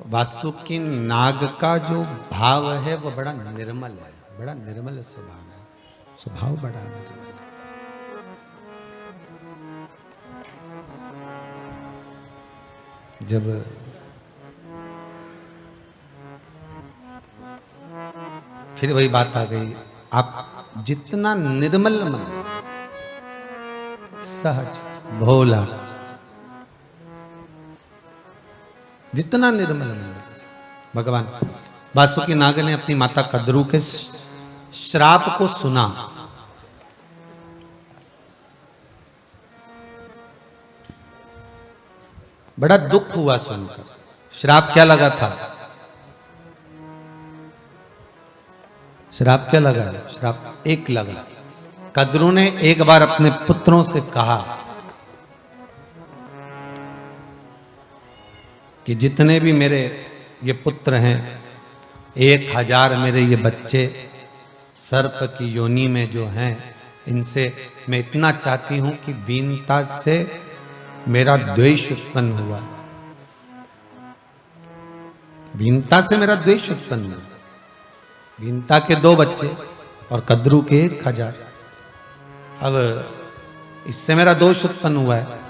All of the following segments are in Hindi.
वासुकी नाग का जो भाव है वो बड़ा निर्मल है, बड़ा निर्मल स्वभाव है, स्वभाव बड़ा निर्मल है। जब फिर वही बात आ गई, आप जितना निर्मल मन, सहज, भोला, जितना निर्मल मन, भगवान वासुकी नाग ने अपनी माता कद्रू के श्राप को सुना। बड़ा दुख हुआ सुनकर। श्राप क्या लगा था? श्राप क्या लगा? श्राप एक लगा। कद्रू ने एक बार अपने पुत्रों से कहा कि जितने भी मेरे ये पुत्र हैं, 1000 मेरे ये बच्चे सर्प की योनि में जो हैं, इनसे मैं इतना चाहती हूं कि वीनता से मेरा द्वेष उत्पन्न हुआ, वीनता से मेरा द्वेष उत्पन्न हुआ। वीनता के 2 बच्चे और कद्रू के 1000। अब इससे मेरा दोष उत्पन्न हुआ है।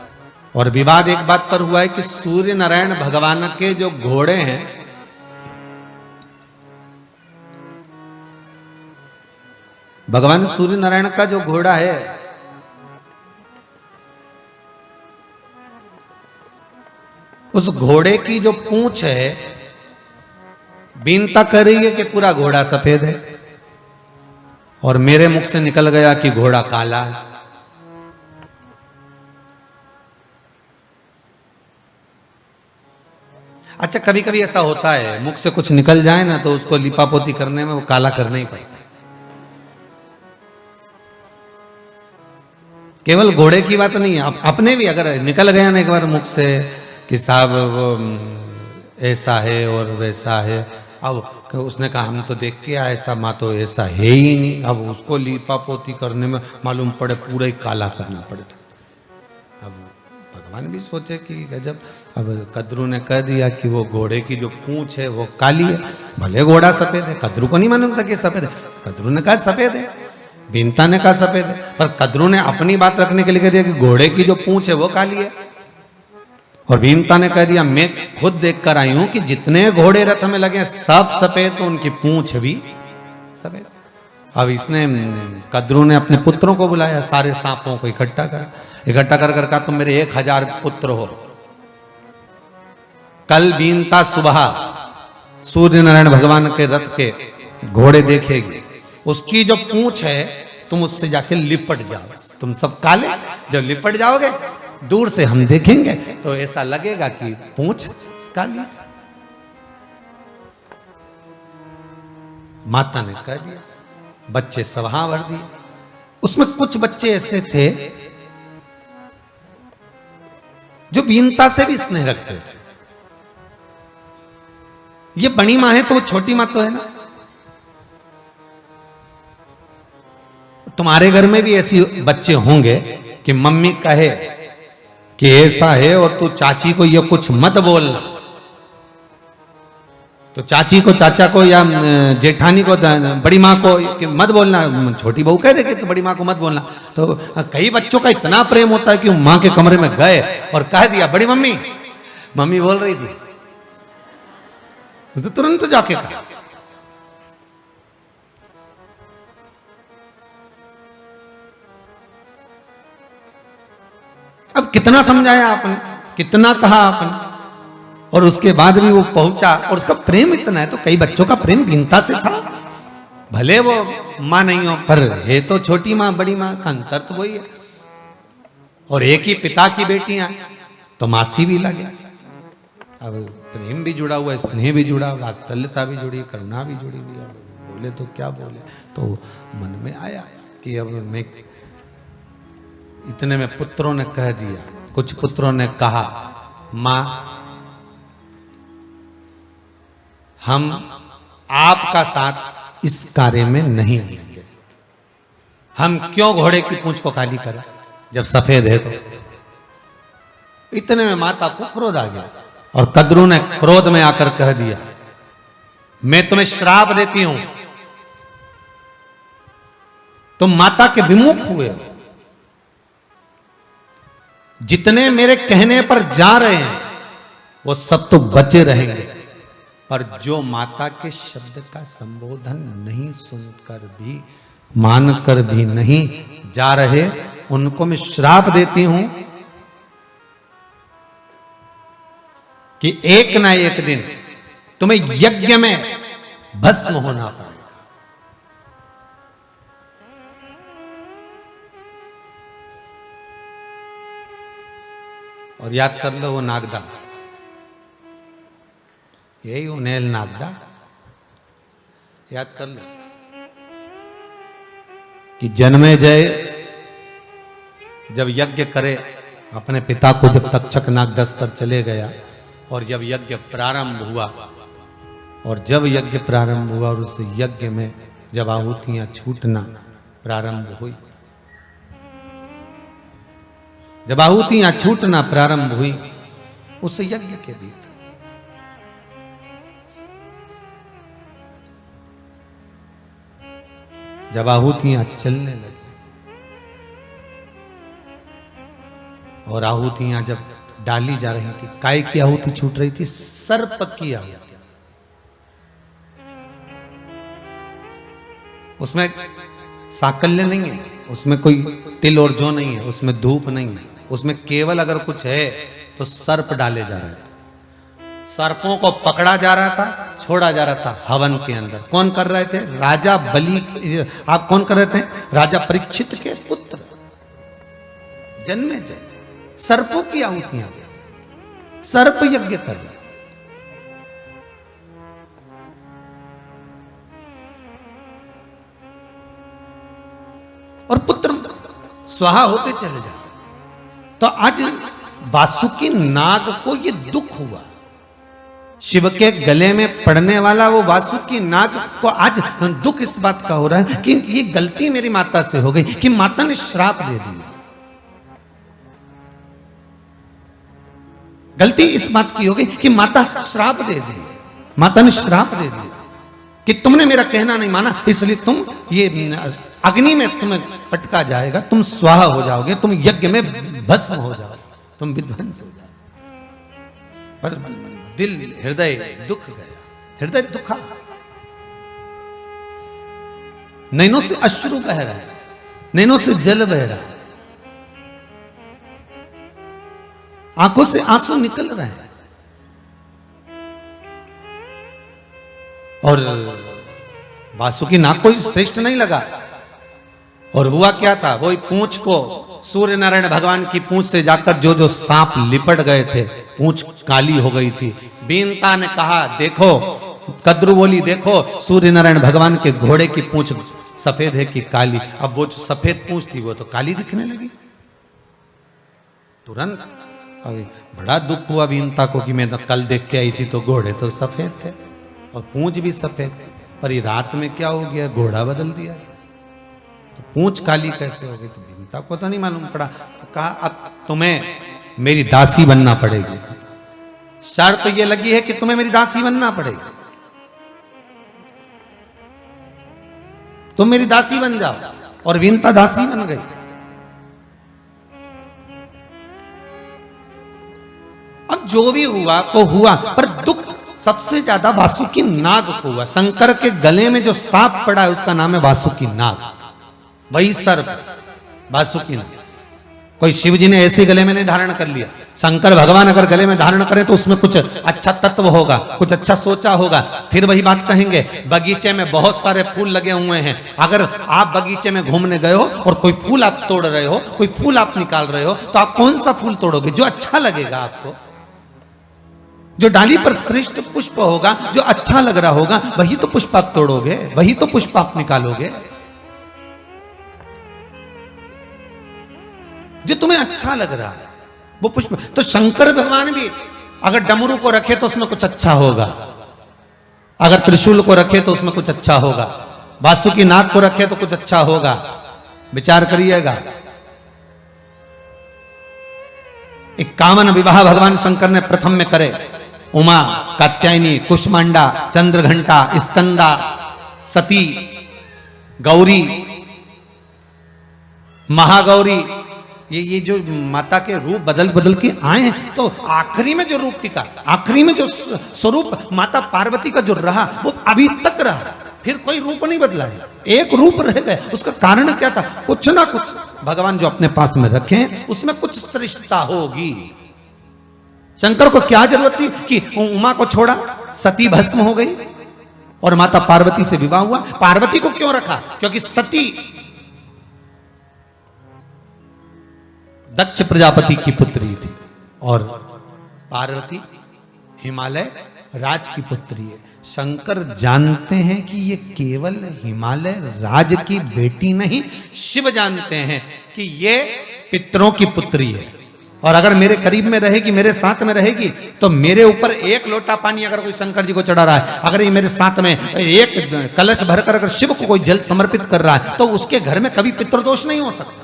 और विवाद एक बात पर हुआ है कि सूर्य नारायण भगवान के जो घोड़े हैं, भगवान सूर्य नारायण का जो घोड़ा है, उस घोड़े की जो पूंछ है, बीनता कर रही है कि पूरा घोड़ा सफेद है, और मेरे मुख से निकल गया कि घोड़ा काला है। अच्छा, कभी कभी ऐसा होता है, मुख से कुछ निकल जाए ना तो उसको लिपापोती करने में वो काला करना ही पड़ता है। केवल घोड़े की बात नहीं है, अपने भी अगर निकल गया ना एक बार मुख से कि साहब वो ऐसा है और वैसा है, अब उसने कहा हम तो देख के आए, ऐसा माँ तो ऐसा है ही नहीं, अब उसको लिपापोती करने में मालूम पड़े पूरा ही काला करना पड़ता। अब भगवान भी सोचे कि गजब। अब कद्रू ने कह दिया कि वो घोड़े की जो पूंछ है वो काली है, भले घोड़ा सफेद है। कद्रू को नहीं मालूम था कि सफेद है, कद्रू ने कहा सफेद है, बीनता ने कहा सफेद है, पर कद्रू ने अपनी बात रखने के लिए कह दिया कि घोड़े की जो पूंछ है वो काली है। और बीनता ने कह दिया मैं खुद देख कर आई हूं कि जितने घोड़े रथ में लगे सब सफेद, तो उनकी पूंछ भी सफेद। अब इसने कद्रू ने अपने पुत्रों को बुलाया, सारे सांपों को इकट्ठा कर कहा तुम मेरे 1000 पुत्र हो। कल बीनता सुबह सूर्य नारायण भगवान के रथ के घोड़े देखेगी, उसकी जो पूंछ है तुम उससे जाके लिपट जाओ। तुम सब काले, जब लिपट जाओगे दूर से हम देखेंगे तो ऐसा लगेगा कि पूंछ काली। माता ने कह दिया, बच्चे सभा भर दिए। उसमें कुछ बच्चे ऐसे थे जो वीनता से भी स्नेह रखते थे। ये बड़ी माँ है तो वो छोटी माँ तो है ना। तुम्हारे घर में भी ऐसी बच्चे होंगे कि मम्मी कहे कि ऐसा है और तू चाची को ये कुछ मत बोलना, तो चाची को, चाचा को या जेठानी को, बड़ी माँ को कि मत बोलना। छोटी बहू कह दे कि तो बड़ी माँ को मत बोलना। तो कई बच्चों का इतना प्रेम होता है कि वो माँ के कमरे में गए और कह दिया बड़ी मम्मी, मम्मी बोल रही थी, तो तुरंत जाके कहा। अब कितना समझाया आपने, कितना कहा आपने, और उसके बाद भी वो पहुंचा। और उसका प्रेम इतना है, तो कई बच्चों का प्रेम भिन्नता से था, भले वो मां नहीं हो, पर है तो छोटी मां बड़ी मां का अंतर तो वही है। और एक ही पिता की बेटियां तो मासी भी लगे। अब प्रेम भी जुड़ा हुआ है, स्नेह भी जुड़ा हुआ, वात्सल्यता भी जुड़ी, करुणा भी जुड़ी हुई। अब बोले तो क्या बोले, तो मन में आया कि अब मैं, इतने में पुत्रों ने कह दिया, कुछ पुत्रों ने कहा मां हम आपका साथ इस कार्य में नहीं देंगे। हम क्यों घोड़े की पूंछ को काली करें जब सफेद है तो। इतने में माता को क्रोध आ गया और कद्रू ने क्रोध में आकर कह दिया, मैं तुम्हें श्राप देती हूं, तुम माता के विमुख हुए हो। जितने मेरे कहने पर जा रहे हैं वो सब तो बचे रहेंगे, पर जो माता के शब्द का संबोधन नहीं सुनकर भी, मानकर भी नहीं जा रहे, उनको मैं श्राप देती हूं कि एक ना एक दिन तुम्हें यज्ञ में भस्म होना पड़ेगा। और याद कर लो वो नागदा, यही उनेल नागदा, याद कर लो कि जन्मेजय जब यज्ञ करे अपने पिता को, जब तक्षक नाग डस कर चले गया, और जब यज्ञ प्रारंभ हुआ, और जब यज्ञ प्रारंभ हुआ और उस यज्ञ में जब आहुतियां छूटना प्रारंभ हुई, जब आहुतियां छूटना प्रारंभ हुई उस यज्ञ के भीतर, जब आहुतियां चलने लगी और आहुतियां जब डाली जा रही थी, काय की आहुति छूट रही थी? सर्प की आहुति। उसमें साकल्य नहीं है, उसमें कोई तिल और जौ नहीं है, उसमें धूप नहीं है, उसमें केवल अगर कुछ है तो सर्प डाले जा रहे थे। सर्पों को पकड़ा जा रहा था, छोड़ा जा रहा था हवन के अंदर। कौन कर रहे थे? राजा बलि। आप कौन कर रहे थे? राजा परीक्षित के पुत्र जन्मेजय सर्पों की आहुतियां दे, सर्प यज्ञ कर रहे। और पुत्र स्वाहा होते चले जा रहे। तो आज वासुकी नाग को ये दुख हुआ, शिव के गले में पड़ने वाला वो वासुकी नाग को आज दुख इस बात का हो रहा है कि ये गलती मेरी माता से हो गई, कि माता ने श्राप दे दिया। गलती इस बात की हो गई कि माता श्राप दे दी, माता ने श्राप दे दिया कि तुमने मेरा कहना नहीं माना, इसलिए तुम ये अग्नि में तुम्हें पटका जाएगा, तुम स्वाहा हो जाओगे, तुम यज्ञ में भस्म हो जाओगे, तुम विध्वंस हो जाओगे। पर दिल हृदय दुख गया, हृदय दुखा, नैनों से अश्रु बह रहा है, नैनों से जल बह रहा है, आंखों से आंसू निकल रहे हैं। और वासुकी नाग को श्रेष्ठ नहीं लगा। और हुआ क्या था? वो पूंछ को, सूर्य नारायण भगवान की पूंछ से जाकर जो जो सांप लिपट गए थे, पूंछ काली हो गई थी। बीनता ने कहा देखो, कद्रू बोली देखो, सूर्य नारायण भगवान के घोड़े की पूंछ सफेद है कि काली। अब वो जो सफेद पूंछ थी वो तो काली दिखने लगी। तुरंत बड़ा दुख हुआ बीनता को कि मैं तो कल देख के आई थी तो घोड़े तो सफेद थे और पूंछ भी सफेद, पर ये रात में क्या हो गया, घोड़ा बदल दिया, तो पूंछ काली कैसे हो गई? तो बीनता को तो नहीं मालूम पड़ा। तो कहा अब तुम्हें मेरी दासी बनना पड़ेगी, शर्त ये लगी है कि तुम्हें मेरी दासी बनना पड़ेगी, तुम मेरी दासी बन जाओ। और बीनता दासी बन गई। अब जो भी हुआ वो हुआ, पर दुख सबसे ज्यादा वासुकी नाग को हुआ। शंकर के गले में जो सांप पड़ा है उसका नाम है वासुकी नाग, वही सर्प वासुकी नाग। कोई शिव जी ने ऐसे गले में नहीं धारण कर लिया। शंकर भगवान अगर गले में धारण करें तो उसमें कुछ अच्छा तत्व होगा, कुछ अच्छा सोचा होगा। फिर वही बात कहेंगे, बगीचे में बहुत सारे फूल लगे हुए हैं, अगर आप बगीचे में घूमने गए हो और कोई फूल आप तोड़ रहे हो, कोई फूल आप निकाल रहे हो, तो आप कौन सा फूल तोड़ोगे? जो अच्छा लगेगा आपको, जो डाली पर श्रेष्ठ पुष्प होगा, जो अच्छा लग रहा होगा, वही तो पुष्प आप तोड़ोगे, वही तो पुष्प आप निकालोगे, जो तुम्हें अच्छा लग रहा है वो पुष्प। तो शंकर भगवान भी अगर डमरू को रखे तो उसमें कुछ अच्छा होगा, अगर त्रिशूल को रखे तो उसमें कुछ अच्छा होगा, वासुकी नाग को रखे तो कुछ अच्छा होगा। विचार करिएगा। एक कामन विवाह भगवान शंकर ने प्रथम में करे, उमा, कात्यायनी, कुष्मांडा, चंद्रघंटा, स्कंदा, सती, गौरी, महागौरी, ये जो माता के रूप बदल बदल के आए हैं, तो आखिरी में जो रूप टिका, आखिरी में जो स्वरूप माता पार्वती का जो रहा वो अभी तक रहा, फिर कोई रूप नहीं बदला है, एक रूप रह गए। उसका कारण क्या था? कुछ ना कुछ भगवान जो अपने पास में रखे हैं उसमें कुछ श्रेष्ठता होगी। शंकर को क्या जरूरत थी कि उमा को छोड़ा, सती भस्म हो गई और माता पार्वती से विवाह हुआ। पार्वती को क्यों रखा? क्योंकि सती दक्ष प्रजापति की पुत्री थी और पार्वती हिमालय राज की पुत्री है। शंकर जानते हैं कि ये केवल हिमालय राज की बेटी नहीं, शिव जानते हैं कि ये पितरों की पुत्री है और अगर मेरे करीब में रहेगी, मेरे साथ में रहेगी, तो मेरे ऊपर एक लोटा पानी अगर कोई शंकर जी को चढ़ा रहा है, अगर ये मेरे साथ में एक कलश भरकर अगर शिव को कोई जल समर्पित कर रहा है, तो उसके घर में कभी पितृदोष नहीं हो सकता,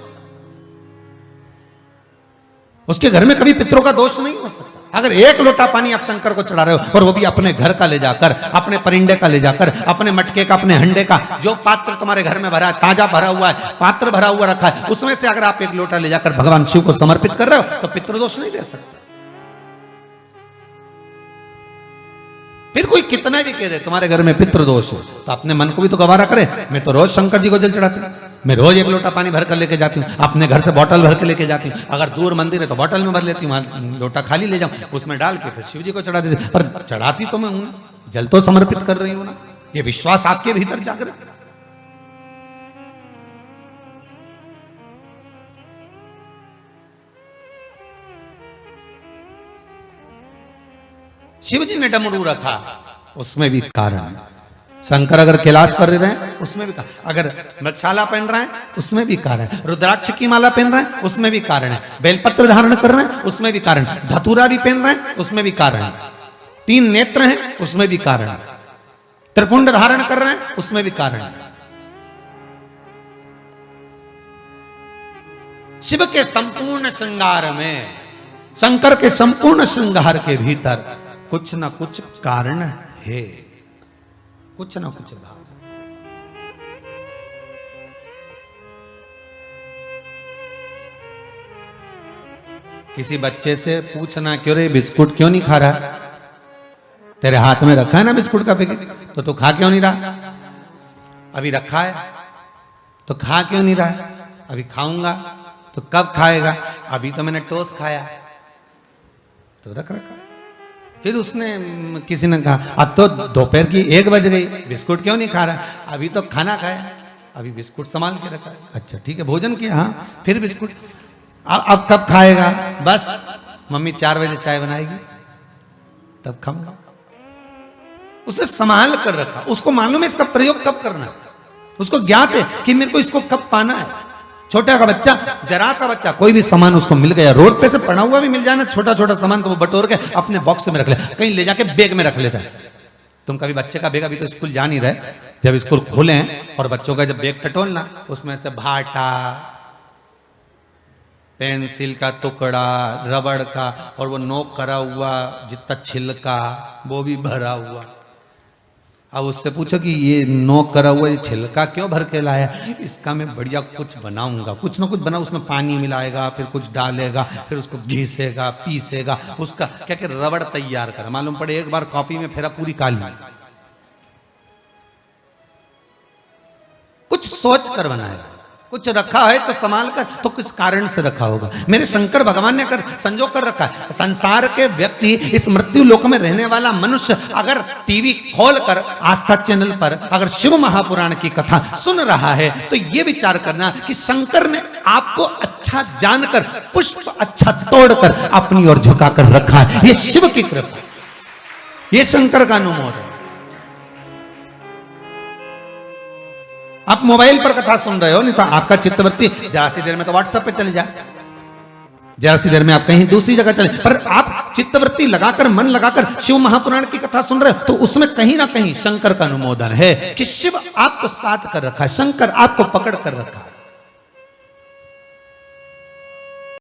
उसके घर में कभी पितरों का दोष नहीं हो सकता। अगर एक लोटा पानी आप शंकर को चढ़ा रहे हो और वो भी अपने घर का ले जाकर, अपने परिंदे का ले जाकर, अपने मटके का, अपने हंडे का, जो पात्र तुम्हारे घर में भरा है, ताजा भरा हुआ है, पात्र भरा हुआ रखा है, उसमें से अगर आप एक लोटा ले जाकर भगवान शिव को समर्पित कर रहे हो तो पितृदोष नहीं ले सकता। फिर कोई कितना भी कह दे तुम्हारे घर में पितृदोष है, तो अपने मन को भी तो गवारा करे। मैं तो रोज शंकर जी को जल चढ़ाती हूँ, मैं रोज एक लोटा पानी भर कर लेके जाती हूँ, अपने घर से बोतल भर के लेके जाती हूँ, अगर दूर मंदिर है तो बोतल में भर लेती हूँ, लोटा खाली ले जाऊँ, उसमें डाल के फिर शिव जी को चढ़ा देती। पर चढ़ाती तो मैं हूं ना, जल तो समर्पित कर रही हूं ना। ये विश्वास आपके भीतर जागृत। शिव जी ने डमरू रखा, उसमें भी कारण है। शंकर अगर कैलाश पर रहे हैं उसमें भी कारण, अगर मृगशाला पहन रहे हैं उसमें भी कारण है, रुद्राक्ष की माला पहन रहे हैं उसमें भी कारण है, बेलपत्र धारण कर रहे हैं उसमें भी कारण, धतूरा भी पहन रहे हैं उसमें भी कारण है, 3 नेत्र हैं उसमें भी कारण है, त्रिपुंड धारण कर रहे हैं उसमें भी कारण है। शिव के संपूर्ण श्रृंगार में, शंकर के संपूर्ण श्रृंगार के भीतर कुछ ना कुछ कारण है, कुछ ना कुछ भाव। किसी बच्चे से पूछना, क्यों रे बिस्कुट क्यों नहीं खा रहा? तेरे हाथ में रखा है ना बिस्कुट का पैकेट, तो तू खा क्यों नहीं रहा? अभी रखा है तो खा क्यों नहीं रहा? अभी खाऊंगा तो कब खाएगा? अभी तो मैंने टोस्ट खाया, तो रख रखा। फिर उसने किसी ने कहा अब तो दोपहर की 1 बज गई, बिस्कुट क्यों नहीं खा रहा? अभी तो खाना खाया, अभी बिस्कुट संभाल के रखा है। अच्छा ठीक है, भोजन किया, हाँ फिर बिस्कुट, अब कब खाएगा? बस मम्मी 4 बजे चाय बनाएगी तब खाऊंगा। उसने संभाल कर रखा, उसको मालूम है इसका प्रयोग कब करना है, उसको ज्ञात है कि मेरे को इसको कब पाना है। छोटा का बच्चा, जरा सा बच्चा, कोई भी सामान उसको मिल गया, रोड पे से पड़ा हुआ भी मिल जाए ना, छोटा छोटा सामान, तो वो बटोर के अपने बॉक्स में रख ले, कहीं ले जाके बैग में रख लेता है। तुम कभी बच्चे का बैग, अभी तो स्कूल जा नहीं रहे, जब स्कूल खोले और बच्चों का जब बैग टटोलना, उसमें से भाटा, पेंसिल का टुकड़ा, रबड़ का, और वो नोक करा हुआ जितना छिलका वो भी भरा हुआ। अब उससे पूछो कि ये नोक करा हुआ ये छिलका क्यों भर के लाया? इसका मैं बढ़िया कुछ बनाऊंगा, कुछ ना कुछ बना, उसमें पानी मिलाएगा, फिर कुछ डालेगा, फिर उसको घिसेगा, पीसेगा, उसका क्या क्या रबड़ तैयार करा। मालूम पड़े एक बार कॉपी में फेरा पूरी काली। कुछ सोच कर बनाएगा, कुछ रखा है तो संभाल कर, तो किस कारण से रखा होगा। मेरे शंकर भगवान ने कर संजो कर रखा है। संसार के व्यक्ति, इस मृत्यु लोक में रहने वाला मनुष्य अगर टीवी खोलकर आस्था चैनल पर अगर शिव महापुराण की कथा सुन रहा है, तो ये विचार करना कि शंकर ने आपको अच्छा जानकर, पुष्प अच्छा तोड़कर अपनी ओर झुकाकर रखा है। ये शिव की कृपा, ये शंकर का अनुमोदन। आप मोबाइल पर कथा सुन रहे हो, नहीं तो आपका चित्तवृत्ति जरा सी देर में तो व्हाट्सएप पे चले जाए, जरा सी देर में आप कहीं दूसरी जगह चले, पर आप चित्तवृत्ति लगाकर, मन लगाकर शिव महापुराण की कथा सुन रहे हो, तो उसमें कहीं ना कहीं शंकर का अनुमोदन है कि शिव आपको साथ कर रखा है, शंकर आपको पकड़ कर रखा है।